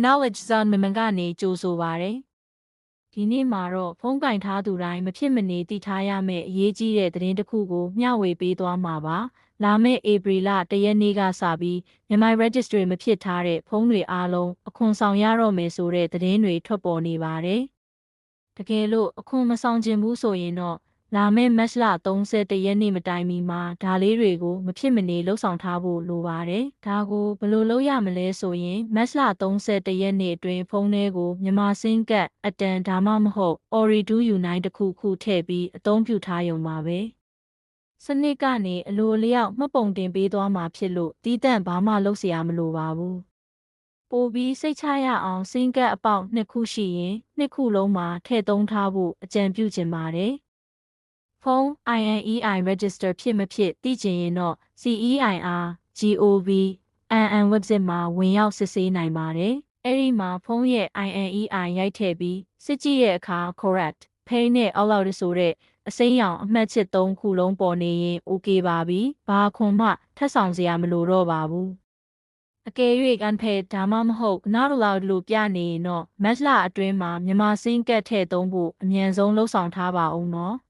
knowledge zone မမကနေကြိုဆိုပါတယ်ဒီနေ့မှာတော့ဖုန်းကင်ထားသူတိုင်းမဖြစ်မနေသိထားရမယ့်အရေးကြီးတဲ့သတင်းတစ်ခုကိုမျှဝေပေးသွားမှာပါလာမယ့်ဧပြီလ1ရက်နေ့ကစပြီးမြန်မာ registry မဖြစ်ထားတဲ့ဖုန်းတွေအားလုံးအခွန်ဆောင်ရတော့မယ်ဆိုတဲ့သတင်းတွေထွက်ပေါ်နေပါတယ်တကယ်လို့အခွန်မဆောင်ခြင်းဘူးဆိုရင်တော့လာမယ့်မတ်လ31ရက်နေ့မတိုင်မီမှာဒါလေးတွေကိုမဖြစ်မနေလှုပ်ဆောင်ထားဖို့လိုပါတယ်။ဒါကိုဘယ်လိုလုပ်ရမလဲဆိုရင်မတ်လ31ရက်နေ့အတွင်းဖုန်းထဲကိုမြန်မာစင်ကတ်အတန်ဒါမှမဟုတ် Ooredoo Unite တစ်ခုထည့်ပြီးအသုံးပြုထားရုံပါပဲ။စနစ်ကနေအလိုအလျောက်မှတ်ပုံတင်ပေးသွားမှာဖြစ်လို့တီးတန့်ဘာမှလုပ်เสียမလိုပါဘူး။ပိုပြီးစိတ်ချရအောင်စင်ကတ်အပေါက်2ခုရှိရင်2ခုလုံးမှာထည့်သုံးထားဖို့အကြံပြုချင်ပါတယ်။ဖုန်း INEI register ဖြစ်မဖြစ်သိချင်ရင်တော့ CEIR.gov.mm website မှာဝင်ရောက်စစ်ဆေးနိုင်ပါတယ်။အဲ့ဒီမှာဖုန်းရဲ့ INEI ရိုက်ထည့်ပြီးစစ်ကြည့်တဲ့အခါ correct pay နဲ့ upload ဆိုတဲ့အစိမ်းရောင်အမှတ်ချစ်3ခုလုံးပေါ်နေရင် OK ပါပြီ။ဘာခွန်မှထပ်ဆောင်စရာမလိုတော့ပါဘူး။အကယ်၍ unpaid ဒါမှမဟုတ် not allowed လို့ပြနေရင်တော့မတ်လအတွင်းမှာမြန်မာစင်ကတ်ထည့်သုံးဖို့အမြန်ဆုံးလှုပ်ဆောင်ထားပါဦးနော်။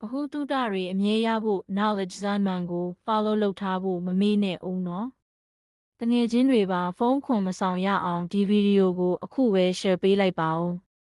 ဗဟုသုတတွေအမြဲရဖို့ knowledge zone ကို follow လုပ်ထားဖို့မမေ့နဲ့ဦးနော်။တငယ်ချင်းတွေပါဖုန်းခွန်မဆောင်ရအောင်ဒီဗီဒီယိုကိုအခုပဲ share ပေးလိုက်ပါဦး။